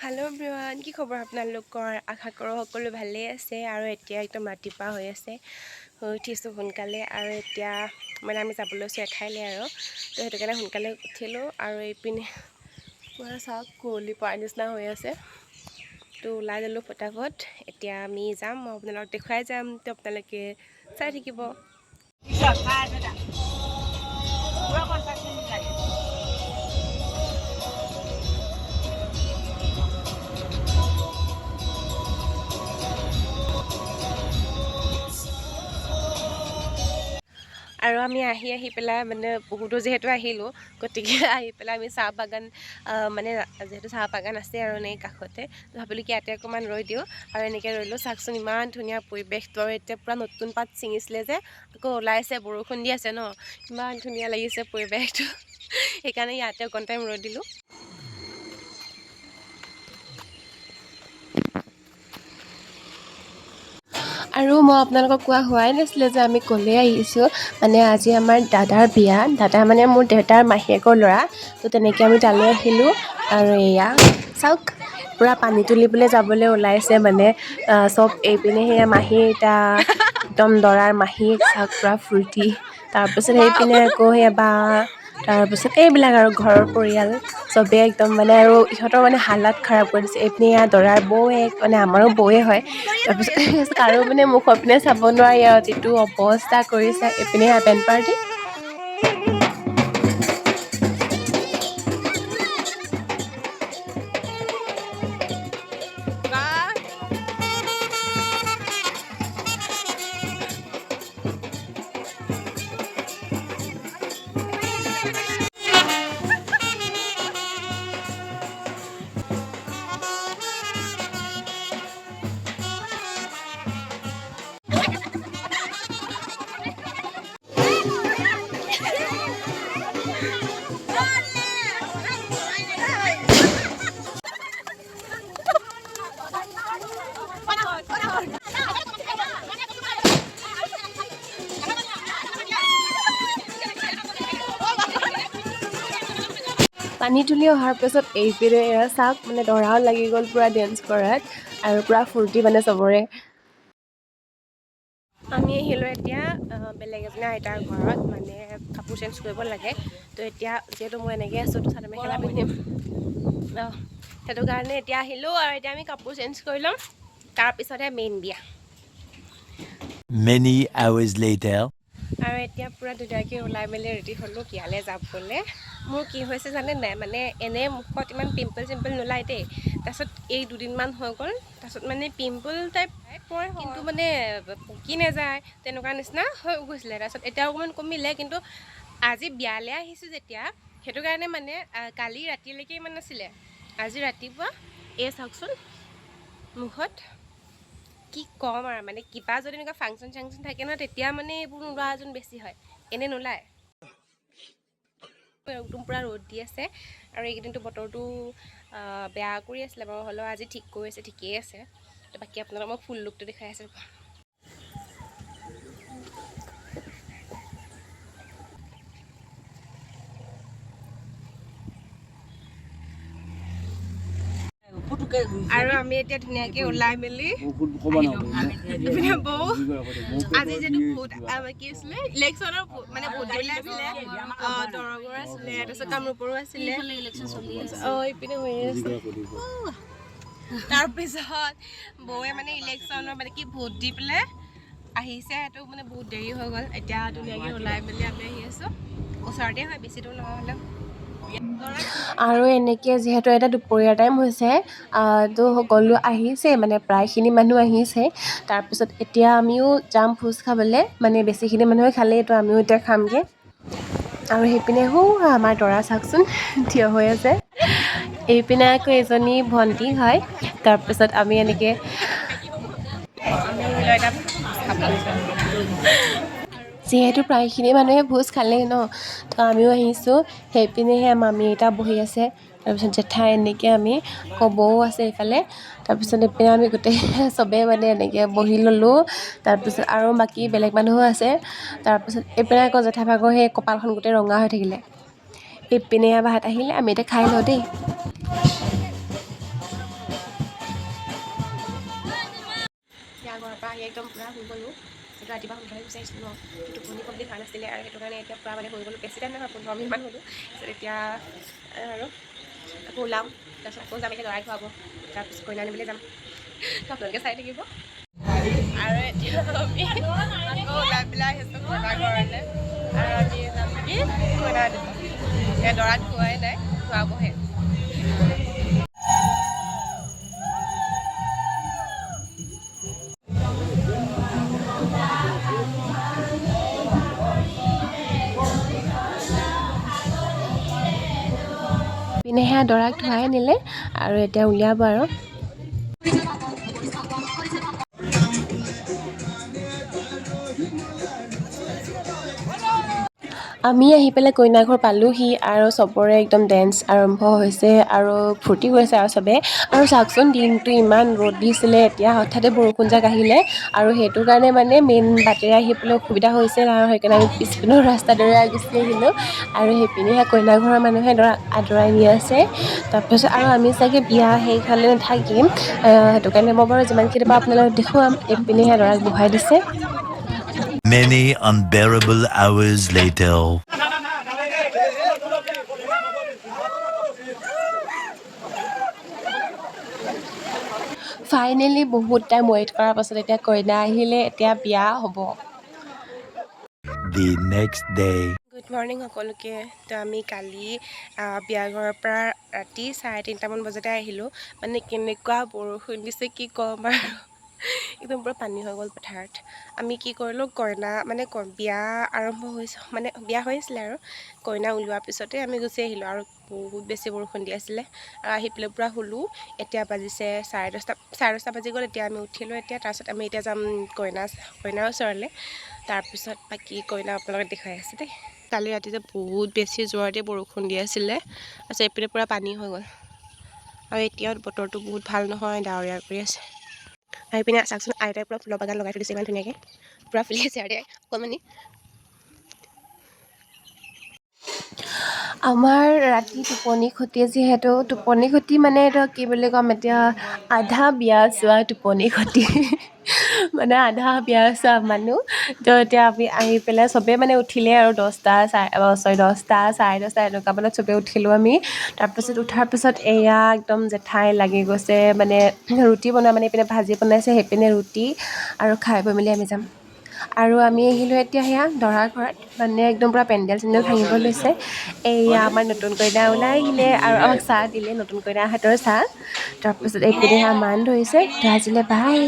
Hello' everyone, কি খবৰ আপোনালোকৰ? আশা কৰোঁ সকলো ভালেই আছে। আৰু এতিয়া একদম ৰাতিপুৱা হৈ আছে, শুই উঠিছোঁ সোনকালে। আৰু এতিয়া মানে আমি যাব লৈছোঁ এঠাইলৈ আৰু তো সেইটো কাৰণে সোনকালে উঠিলোঁ। আৰু এইপিনে পূৰা চাওক কুঁৱলী পৰা নিচিনা হৈ আছে, তো ওলাই যালোঁ ফটাফট। এতিয়া আমি যাম, মই আপোনালোকক দেখুৱাই যাম, তো আপোনালোকে চাই থাকিব। আৰু আমি আহি পেলাই মানে বহুতো যিহেতু আহিলোঁ, গতিকে আহি পেলাই আমি চাহ বাগান মানে যিহেতু চাহ বাগান আছে আৰু এনেই কাষতে, তো ভাবিলোঁ কি ইয়াতে অকণমান ৰৈ দিওঁ। আৰু এনেকৈ ৰৈলোঁ। চাওকচোন ইমান ধুনীয়া পৰিৱেশটো, আৰু এতিয়া পূৰা নতুন পাত ছিঙিছিলে যে আকৌ ওলাইছে, বৰষুণ দি আছে ন, ইমান ধুনীয়া লাগিছে পৰিৱেশটো। সেইকাৰণে ইয়াতে অকণ টাইম ৰৈ দিলোঁ। আৰু মই আপোনালোকক কোৱা হোৱাই নাছিলে যে আমি ক'লৈ আহিছোঁ। মানে আজি আমাৰ দাদাৰ বিয়া, দাদা মানে মোৰ দেউতাৰ মাহীয়েকৰ ল'ৰা, তো তেনেকৈ আমি তালৈ আহিলোঁ। আৰু এয়া চাওক, পূৰা পানী তুলিবলৈ যাবলৈ ওলাইছে মানে চব। এইপিনে সেয়া মাহী এটা একদম দৰাৰ মাহীক চাওক, পূৰা ফূৰ্তি। তাৰপিছত সেইপিনে আকৌ সেয়া বা, তাৰপিছত এইবিলাক আৰু ঘৰৰ পৰিয়াল চবেই একদম মানে, আৰু ইহঁতৰ মানে হালাত খাৰাপ কৰি দিছে। এইপিনে এয়া দৰাৰ বৌয়েক, মানে আমাৰো বৌয়ে হয়। তাৰপিছত আৰু মানে মুখৰ পিনে চাব নোৱাৰি আৰু যিটো অৱস্থা কৰিছে। এইপিনে বেণ্ড পাৰ্টি। পানী তুলি অহাৰ পাছত এইপিনে এয়া চাওক, মানে দৰাও লাগি গ'ল পূৰা ডেন্স কৰাত, আৰু পূৰা ফূৰ্তি মানে চবৰে। আমি আহিলোঁ এতিয়া বেলেগ এজনী আইতাৰ ঘৰত, মানে কাপোৰ চেঞ্জ কৰিব লাগে। তো এতিয়া যিহেতু মই এনেকৈ আছোঁ, তো চাদৰ মেখেলা পিন্ধিম, সেইটো কাৰণে এতিয়া আহিলোঁ। আৰু এতিয়া আমি কাপোৰ চেঞ্জ কৰি ল'ম, তাৰপিছতহে মেইন বিয়া। Many hours later. আৰু এতিয়া পূৰা ধুনীয়াকৈ ওলাই মেলি ৰেডি হ'লোঁ বিয়ালৈ যাবলৈ। মোৰ কি হৈছে জানে নাই, মানে এনেই মুখত ইমান পিম্পল চিম্পল নোলায় দেই, তাৰপিছত এই দুদিনমান হৈ গ'ল, তাৰপিছত মানে পিম্পল টাইপ পৰে, কিন্তু মানে পকি নাযায়, তেনেকুৱা নিচিনা হৈ গৈছিলে। তাৰপিছত এতিয়া অকণমান কমিলে, কিন্তু আজি বিয়ালৈ আহিছোঁ যেতিয়া, সেইটো কাৰণে মানে কালি ৰাতিলৈকে ইমান নাছিলে, আজি ৰাতিপুৱা এই চাওকচোন মুখত কি ক'ম আৰু, মানে কিবা যদি এনেকুৱা ফাংচন চাংচন থাকে ন, তেতিয়া মানে এইবোৰ নোলোৱা যেন বেছি হয়, এনেই নোলায়। একদম পূৰা ৰ'দ দি আছে, আৰু এইকেইদিনটো বতৰটো বেয়া কৰি আছিলে বাৰু, হ'লেও আজি ঠিক কৰিছে, ঠিকেই আছে। তো বাকী আপোনালোকক মই ফুল লুকটো দেখাই আছোঁ। আৰু আমি এতিয়া ধুনীয়াকৈ ওলাই মেলি এইপিনে বৌ আজি যিহেতু ভোট কি আছিলে, ইলেকশ্যনৰ মানে ভোট দিবলৈ আছিলে, দৰঙৰ আছিলে, তাৰপিছত কামৰূপৰো আছিলে, ইপিনে হৈয়ে আছে। তাৰপিছত বৌয়ে মানে ইলেকশ্যনৰ মানে কি ভোট দি পেলাই আহিছে, সেইটো মানে বহুত দেৰি হৈ গ'ল। এতিয়া ধুনীয়াকৈ ওলাই মেলি আমি আহি আছোঁ, ওচৰতে হয়, বেছি দূৰ নহয় হ'লেও। আৰু এনেকৈ যিহেতু এটা দুপৰীয়া টাইম হৈছে, তো সকলো আহিছে, মানে প্ৰায়খিনি মানুহ আহিছে। তাৰপিছত এতিয়া আমিও যাম ভোজ খাবলৈ, মানে বেছিখিনি মানুহে খালেই, তো আমিও এতিয়া খামগৈ। আৰু সেইপিনে আমাৰ দৰা চাওকচোন থিয় হৈ আছে, এইপিনে আকৌ এজনী ভণ্টি হয়। তাৰপিছত আমি এনেকৈ যিহেতু প্ৰায়খিনি মানুহে ভোজ খালেই ন, তো আমিও আহিছোঁ। সেইপিনেহে মামী আইতা বহি আছে, তাৰপিছত জেঠাই, এনেকৈ আমি বৌ আছে এইফালে। তাৰপিছত এইপিনে আমি গোটেই চবেই মানে এনেকৈ বহি ল'লোঁ। তাৰপিছত আৰু বাকী বেলেগ মানুহো আছে। তাৰপিছত এইপিনে আকৌ জেঠাই ভাগৰ সেই কপালখন গোটেই ৰঙা হৈ থাকিলে। এইপিনে ভাত আহিলে, আমি এতিয়া খাই লওঁ দেই। তাৰপৰা আহি একদম পূৰা শুই গ'লোঁ। সেইটো ৰাতিপুৱা সোনকালে বিচাৰিছিলোঁ ন, টোপনি কমপ্লিট হোৱা নাছিলে আৰু সেইটো কাৰণে এতিয়া পূৰা মানে হৈ গ'লোঁ। বেছি টাইম নহয়, 15 মিনিটমান হ'লোঁ। তাৰপিছত এতিয়া আৰু আকৌ ওলাম, তাৰপিছত আকৌ যাম, এতিয়া দৰাই খুৱাব, তাৰপিছত কইনা আনিবলৈ যাম। আপোনালোকে চাই থাকিব। আৰু এতিয়া আমি আকৌ ওলাই পেলাই আহিছোঁ কইনা ঘৰলৈ, আৰু আমি যাম নেকি কইনা আনিব। দৰাক ধোৱাই নাই, ধোৱাবহে। পিনে সেয়া দৰাক ধোৱাই নিলে আৰু এতিয়া উলিয়াব আৰু। আমি আহি পেলাই কইনা ঘৰ পালোঁহি আৰু চবৰে একদম ডেন্স আৰম্ভ হৈছে আৰু ফূৰ্তি কৰিছে আৰু চবে। আৰু চাওকচোন দিনটো ইমান ৰ'দ দিছিলে, এতিয়া হঠাতে বৰষুণ যাক আহিলে আৰু সেইটো কাৰণে মানে মেইন বাটেৰে আহিবলৈ অসুবিধা হৈছে আৰু সেইকাৰণে আমি পিছপিনৰ ৰাস্তাটোৰে গুচি আহিলোঁ। আৰু সেইপিনে কইনা ঘৰৰ মানুহে দৰাক আদৰাই নি আছে। তাৰপিছত আৰু আমি চাগে বিয়া সেইফালে নাথাকিম, সেইটো কাৰণে মই বাৰু যিমানখিনি পাৰোঁ আপোনালোকক দেখুৱাম। এইপিনেহে দৰাক বহাই দিছে। Many unbearable hours later. Finally বহুত টাইম ৱেইট কৰাৰ পাছত এতিয়া কইনা আহিলে, এতিয়া বিয়া হ'ব। The next day. Good morning সকলোকে। তো আমি কালি বিয়া ঘৰৰ পৰা ৰাতি 3:30মান বজাতে আহিলোঁ। মানে কেনেকুৱা বৰষুণ দিছে কি ক'ম আৰু, একদম পূৰা পানী হৈ গ'ল পথাৰত। আমি কি কৰিলোঁ, কইনা মানে বিয়া আৰম্ভ হৈছে, মানে বিয়া হৈ আছিলে আৰু কইনা ওলোৱাৰ পিছতে আমি গুচি আহিলোঁ। আৰু বহুত বেছি বৰষুণ দি আছিলে আৰু আহি পেলাই পূৰা শুলোঁ। এতিয়া বাজিছে 10:30 বাজি গ'ল। এতিয়া আমি উঠিলোঁ। তাৰপিছত আমি এতিয়া যাম কইনাৰ ওচৰলৈ। তাৰপিছত বাকী কইনা আপোনালোকক দেখুৱাই আছোঁ দেই। কালি ৰাতি যে বহুত বেছি জোৰতে বৰষুণ দি আছিলে, তাৰপিছত এইপিনে পূৰা পানী হৈ গ'ল। আৰু এতিয়া বতৰটো বহুত ভাল নহয়, ডাৱৰীয়া কৰি আছে। আৰু এইপিনে চাওকচোন, আইতাই পূৰা ফুলৰ বাগান লগাই থৈ দিছে ইমান ধুনীয়াকৈ, পূৰা ফুলি আছে আৰু অকণমানি। আমাৰ ৰাতি টোপনি ক্ষতি, যিহেতু টোপনি ক্ষতি মানে এইটো কি বুলি ক'ম এতিয়া, আধা বিয়া চোৱা টোপনি ক্ষতি। মানে আধা বিয়া চোৱা মানুহ। তো এতিয়া আমি আহি পেলাই চবেই মানে উঠিলে আৰু 10টা 10:30 এনেকুৱা মানত চবেই উঠিলোঁ আমি। তাৰপিছত উঠাৰ পিছত এয়া একদম জেঠাই লাগি গৈছে, মানে ৰুটি বনোৱা, মানে এইপিনে ভাজি বনাইছে, সেইপিনে ৰুটি, আৰু খাই বৈ মেলি আমি যাম। আৰু আমি আহিলোঁ এতিয়া সেয়া দৰাৰ ঘৰত, মানে একদম পূৰা পেণ্ডেল চেণ্ডেল ভাঙিব লৈছে। এয়া আমাৰ নতুন কইনা ওলাই আহিলে আৰু আমাক চাহ দিলে, নতুন কইনাৰ হাতৰ চাহ। তাৰপিছত এইপিনে মান ধৰিছে, তো আজিলৈ বাই।